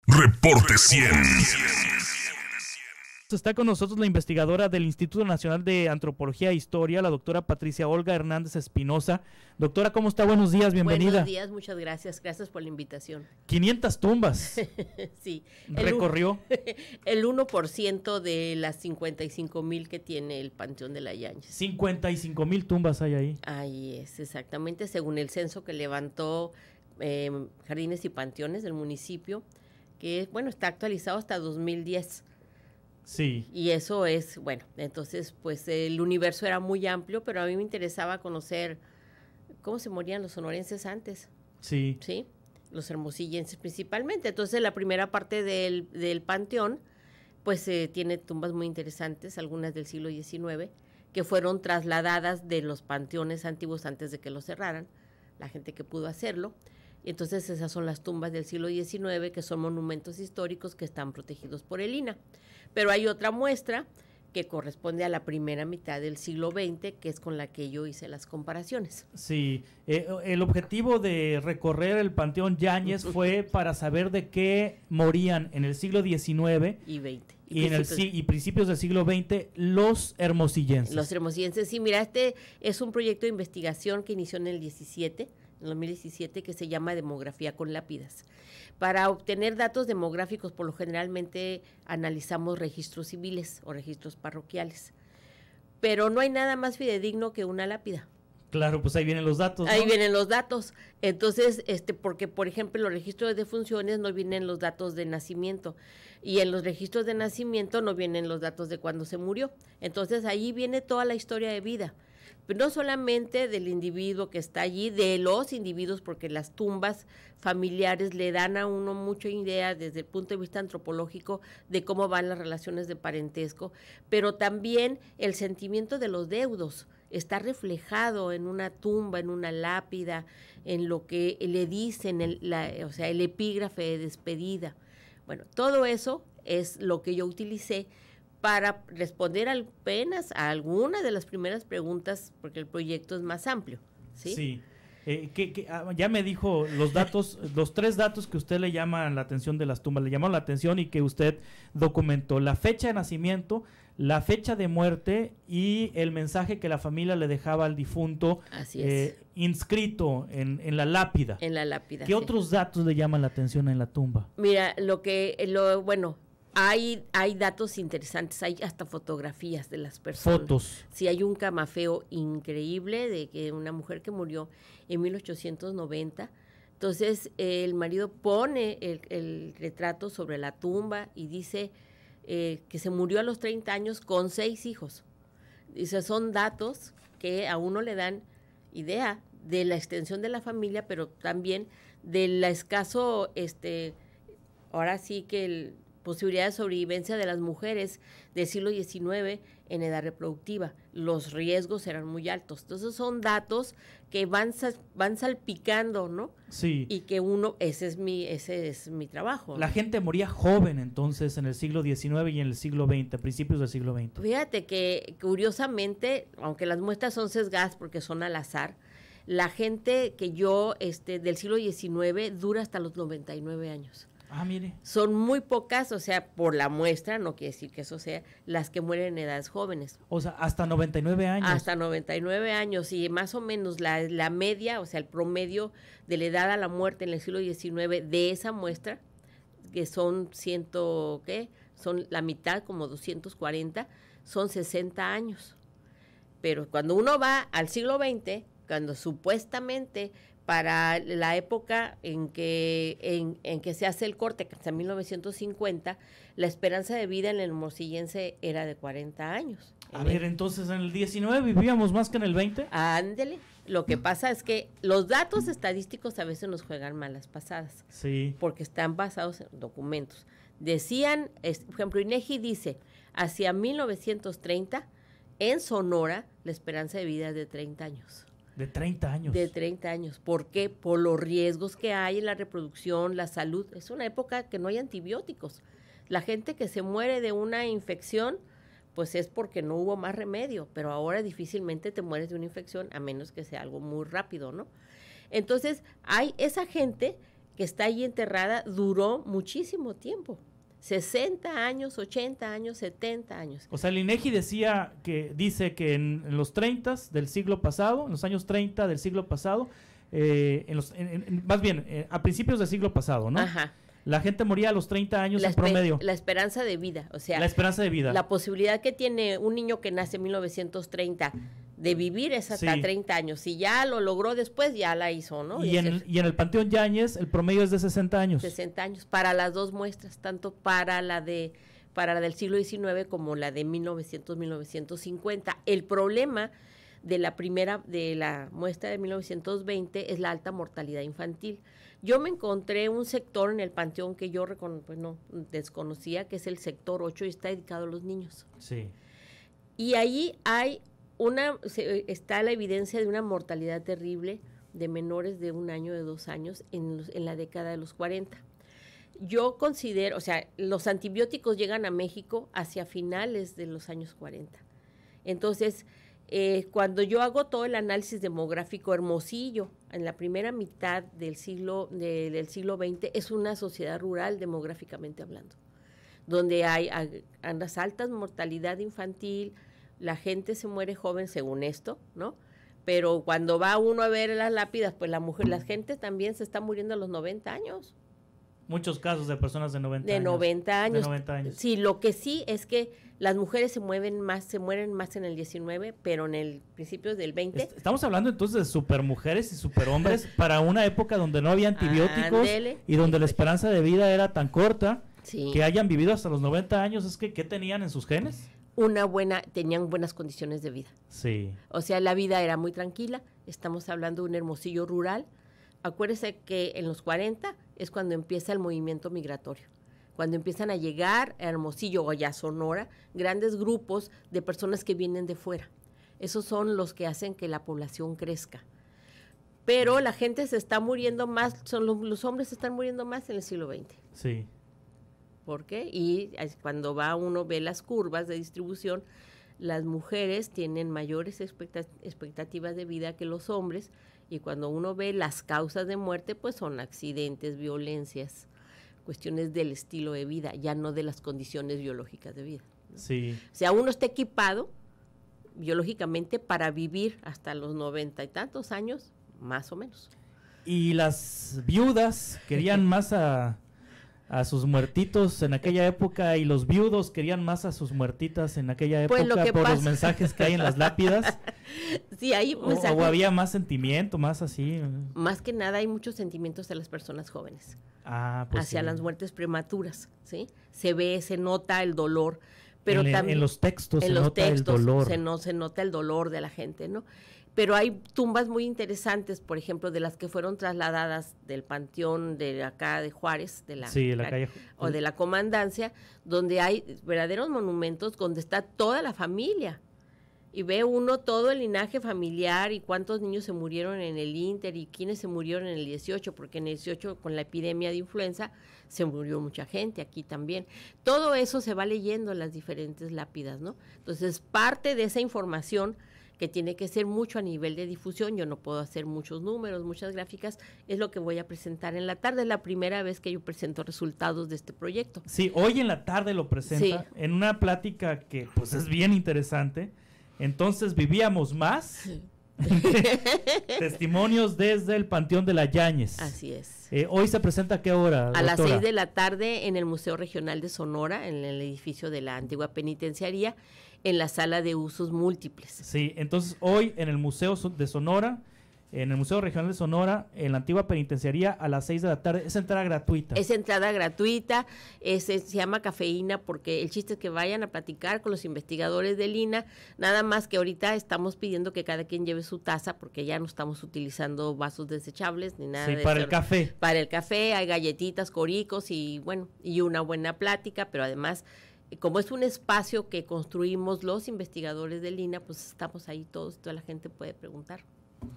Reporte 100. Está con nosotros la investigadora del Instituto Nacional de Antropología e Historia, la doctora Patricia Olga Hernández Espinosa. Doctora, ¿cómo está? Buenos días, bienvenida. Buenos días, muchas gracias. Gracias por la invitación. 500 tumbas. Sí. Recorrió. El 1% de las 55,000 que tiene el Panteón de la Yáñez. 55,000 tumbas hay ahí. Ahí es, exactamente, según el censo que levantó Jardines y Panteones del municipio, que, bueno, está actualizado hasta 2010. Sí. Y eso es, bueno, entonces pues el universo era muy amplio, pero a mí me interesaba conocer cómo se morían los sonorenses antes. Sí. Sí, los hermosillenses principalmente. Entonces la primera parte del panteón pues tiene tumbas muy interesantes, algunas del siglo XIX, que fueron trasladadas de los panteones antiguos antes de que los cerraran, la gente que pudo hacerlo. Y entonces esas son las tumbas del siglo XIX, que son monumentos históricos que están protegidos por el INAH. Pero hay otra muestra que corresponde a la primera mitad del siglo XX, que es con la que yo hice las comparaciones. Sí, el objetivo de recorrer el Panteón Yáñez fue para saber de qué morían en el siglo XIX y XX. Y principios del siglo XX los hermosillenses. Los hermosillenses, sí, mira, este es un proyecto de investigación que inició en el 2017, que se llama Demografía con lápidas. Para obtener datos demográficos, por lo generalmente analizamos registros civiles o registros parroquiales, pero no hay nada más fidedigno que una lápida. Claro, pues ahí vienen los datos, ¿no? Ahí vienen los datos. Entonces, porque por ejemplo, en los registros de defunciones no vienen los datos de nacimiento y en los registros de nacimiento no vienen los datos de cuando se murió. Entonces, ahí viene toda la historia de vida. Pero no solamente del individuo que está allí, de los individuos, porque las tumbas familiares le dan a uno mucha idea desde el punto de vista antropológico de cómo van las relaciones de parentesco, pero también el sentimiento de los deudos está reflejado en una tumba, en una lápida, en lo que le dicen, o sea, el epígrafe de despedida. Bueno, todo eso es lo que yo utilicé para responder apenas a alguna de las primeras preguntas, porque el proyecto es más amplio, ¿sí? Sí. Ya me dijo los datos, los 3 datos que usted le llaman la atención de las tumbas, le llamaron la atención y que usted documentó: la fecha de nacimiento, la fecha de muerte y el mensaje que la familia le dejaba al difunto. Así es. Inscrito en la lápida. En la lápida. ¿Qué otros datos le llaman la atención en la tumba? Mira, bueno, hay datos interesantes, hay hasta fotografías de las personas. Fotos. Sí, hay un camafeo increíble de que una mujer que murió en 1890. Entonces, el marido pone el retrato sobre la tumba y dice que se murió a los 30 años con 6 hijos. Dice, son datos que a uno le dan idea de la extensión de la familia, pero también del escaso, ahora sí que posibilidad de sobrevivencia de las mujeres del siglo XIX en edad reproductiva. Los riesgos eran muy altos. Entonces son datos que van salpicando, ¿no? Sí. Y que ese es mi trabajo. La gente moría joven entonces en el siglo XIX y en el siglo XX, a principios del siglo XX. Fíjate que curiosamente, aunque las muestras son sesgadas porque son al azar, la gente que yo del siglo XIX dura hasta los 99 años. Ah, mire. Son muy pocas, o sea, por la muestra, no quiere decir que eso sea, las que mueren en edades jóvenes. O sea, hasta 99 años. Hasta 99 años, y más o menos la media, o sea, el promedio de la edad a la muerte en el siglo XIX de esa muestra, que son son la mitad, como 240, son 60 años. Pero cuando uno va al siglo XX, cuando supuestamente para la época en que se hace el corte, hasta 1950, la esperanza de vida en el hermosillense era de 40 años. A ver, entonces en el 19 vivíamos más que en el 20. Ándele. Lo que pasa es que los datos estadísticos a veces nos juegan malas pasadas. Sí. Porque están basados en documentos. Decían, por ejemplo, INEGI dice, hacia 1930, en Sonora, la esperanza de vida es de 30 años. De 30 años. De 30 años. ¿Por qué? Por los riesgos que hay en la reproducción, la salud. Es una época que no hay antibióticos. La gente que se muere de una infección, pues es porque no hubo más remedio, pero ahora difícilmente te mueres de una infección a menos que sea algo muy rápido, ¿no? Entonces, hay esa gente que está ahí enterrada duró muchísimo tiempo. 60 años, 80 años, 70 años. O sea, el INEGI dice que en los 30 del siglo pasado, en los años 30 del siglo pasado, más bien, a principios del siglo pasado, ¿no? Ajá. La gente moría a los 30 años en promedio. La esperanza de vida, o sea. La esperanza de vida. La posibilidad que tiene un niño que nace en 1930 de vivir es hasta 30 años. Si ya lo logró después, ya la hizo, ¿no? Y en el Panteón Yáñez, el promedio es de 60 años. 60 años, para las dos muestras, tanto para la del siglo XIX como la de 1900-1950. El problema de la muestra de 1920 es la alta mortalidad infantil. Yo me encontré un sector en el panteón que yo desconocía, que es el sector 8 y está dedicado a los niños. Sí. Y ahí está la evidencia de una mortalidad terrible de menores de 1 año, de 2 años en la década de los 40. Yo considero, o sea, los antibióticos llegan a México hacia finales de los años 40. Entonces, cuando yo hago todo el análisis demográfico, Hermosillo, en la primera mitad del siglo XX, es una sociedad rural demográficamente hablando, donde hay las altas mortalidad infantil, la gente se muere joven según esto, ¿no? Pero cuando va uno a ver las lápidas, pues la gente también se está muriendo a los 90 años. Muchos casos de personas de 90 años. De 90 años. De 90 años. Sí, lo que sí es que las mujeres se mueren más en el 19, pero en el principio del 20. Estamos hablando entonces de supermujeres y superhombres para una época donde no había antibióticos y donde la esperanza de vida era tan corta, que hayan vivido hasta los 90 años. Es que, ¿qué tenían en sus genes? Tenían buenas condiciones de vida. Sí. O sea, la vida era muy tranquila. Estamos hablando de un Hermosillo rural. Acuérdese que en los 40 es cuando empieza el movimiento migratorio, cuando empiezan a llegar a Hermosillo o ya Sonora grandes grupos de personas que vienen de fuera. Esos son los que hacen que la población crezca. Pero la gente se está muriendo más, los hombres se están muriendo más en el siglo XX. Sí. ¿Por qué? Y cuando uno ve las curvas de distribución, las mujeres tienen mayores expectativas de vida que los hombres, y cuando uno ve las causas de muerte, pues son accidentes, violencias, cuestiones del estilo de vida, ya no de las condiciones biológicas de vida, ¿no? Sí. O sea, uno está equipado biológicamente para vivir hasta los 90 y tantos años, más o menos. Y las viudas querían más a sus muertitos en aquella época, y los viudos querían más a sus muertitas en aquella época, los mensajes que hay en las lápidas. Sí, hay mensajes. O había más sentimiento, más así. Más que nada hay muchos sentimientos de las personas jóvenes. Pues hacia sí. las muertes prematuras, ¿sí? Se nota el dolor, pero también en los textos se nota el dolor. Se nota el dolor de la gente, ¿no? Pero hay tumbas muy interesantes, por ejemplo, de las que fueron trasladadas del panteón de acá de Juárez, de la calle, o de la Comandancia, donde hay verdaderos monumentos donde está toda la familia. Y ve uno todo el linaje familiar y cuántos niños se murieron en el Inter y quiénes se murieron en el 18, porque en el 18 con la epidemia de influenza se murió mucha gente, aquí también. Todo eso se va leyendo en las diferentes lápidas, ¿no? Entonces, parte de esa información que tiene que ser mucho a nivel de difusión, yo no puedo hacer muchos números, muchas gráficas, es lo que voy a presentar en la tarde. Es la primera vez que yo presento resultados de este proyecto. Sí, hoy en la tarde lo presenta en una plática que pues es bien interesante. Entonces, vivíamos más. Testimonios desde el Panteón de la Yáñez. Así es. Hoy se presenta ¿a qué hora, doctora? A las 6 de la tarde en el Museo Regional de Sonora, en el edificio de la antigua penitenciaría, en la sala de usos múltiples. Sí, entonces hoy en el Museo de Sonora, en el Museo Regional de Sonora, en la antigua penitenciaría, a las 6 de la tarde. Es entrada gratuita. Es entrada gratuita, se llama Cafeína porque el chiste es que vayan a platicar con los investigadores del INAH, nada más que ahorita estamos pidiendo que cada quien lleve su taza porque ya no estamos utilizando vasos desechables ni nada de para eso. El café. Para el café hay galletitas, coricos y bueno, y una buena plática, pero además como es un espacio que construimos los investigadores del INAH, pues estamos ahí todos, toda la gente puede preguntar.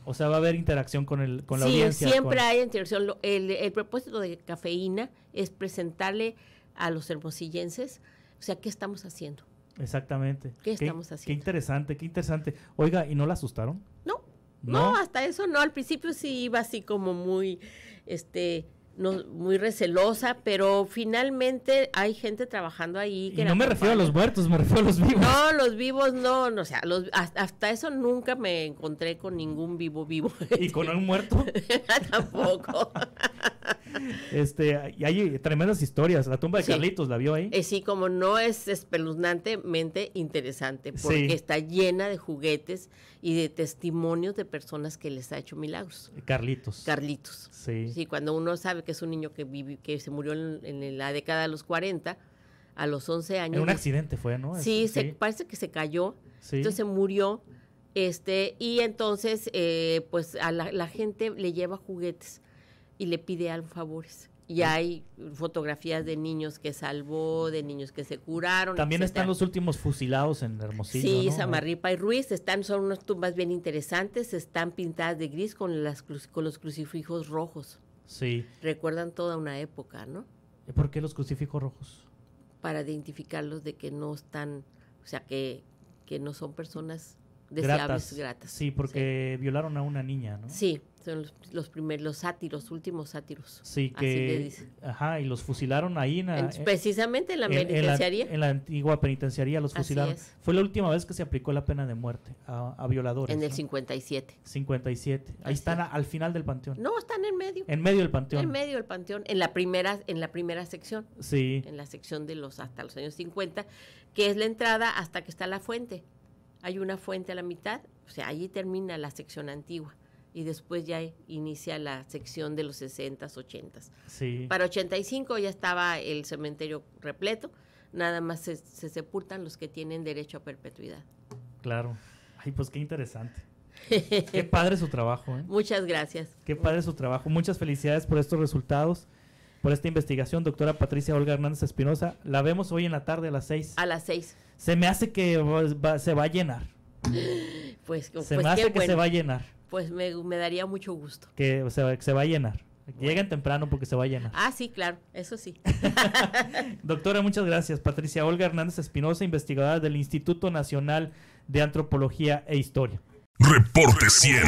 O sea, va a haber interacción con la audiencia. Sí, siempre hay interacción. El propósito de Cafeína es presentarle a los hermosillenses, o sea, ¿qué estamos haciendo? Exactamente. ¿Qué estamos haciendo? Qué interesante, qué interesante. Oiga, ¿y no la asustaron? No, hasta eso no. Al principio sí iba así como muy, no, muy recelosa, pero finalmente hay gente trabajando ahí. Que y no me refiero a los muertos, me refiero a los vivos. No, los vivos no, o sea, hasta eso nunca me encontré con ningún vivo. ¿Y con un muerto? Tampoco. Y hay tremendas historias. La tumba de Carlitos, ¿la vio ahí? Sí, como no, es espeluznantemente interesante, porque está llena de juguetes y de testimonios de personas que les ha hecho milagros. Carlitos. Sí, cuando uno sabe que es un niño que se murió en la década de los 40, a los 11 años. En un accidente fue, ¿no? Sí, parece que se cayó, entonces se murió, y entonces pues a la gente le lleva juguetes y le pide favores. Y hay fotografías de niños que salvó, de niños que se curaron. También están los últimos fusilados en Hermosillo, sí, ¿no? Samarripa y Ruiz, son unas tumbas bien interesantes, están pintadas de gris con los crucifijos rojos. Sí. Recuerdan toda una época, ¿no? ¿Por qué los crucifijos rojos? Para identificarlos de que no están, o sea, que no son personas deseables, gratas. Sí, porque violaron a una niña, ¿no? Sí, son los primeros sátiros, últimos sátiros. Sí, que así le dicen. Ajá, y los fusilaron ahí precisamente en la penitenciaría. En la antigua penitenciaría los fusilaron. Fue la última vez que se aplicó la pena de muerte a violadores. En el 57. 57. Ahí están al final del panteón. No, están en medio. En medio del panteón. En medio del panteón, en la primera sección. Sí. En la sección de hasta los años 50, que es la entrada hasta que está la fuente. Hay una fuente a la mitad, o sea, allí termina la sección antigua y después ya inicia la sección de los 60s, 80s. Sí. Para 85 ya estaba el cementerio repleto, nada más se sepultan los que tienen derecho a perpetuidad. Claro. Ay, pues qué interesante. Qué padre su trabajo, ¿eh? Muchas gracias. Qué padre su trabajo. Muchas felicidades por estos resultados, por esta investigación, doctora Patricia Olga Hernández Espinosa. La vemos hoy en la tarde a las 6. A las 6. Se me hace que se va a llenar. Se me hace que se va a llenar. Pues me daría mucho gusto. Que se va a llenar. Lleguen temprano porque se va a llenar. Ah, sí, claro, eso sí. Doctora, muchas gracias. Patricia Olga Hernández Espinosa, investigadora del Instituto Nacional de Antropología e Historia. Reporte 100.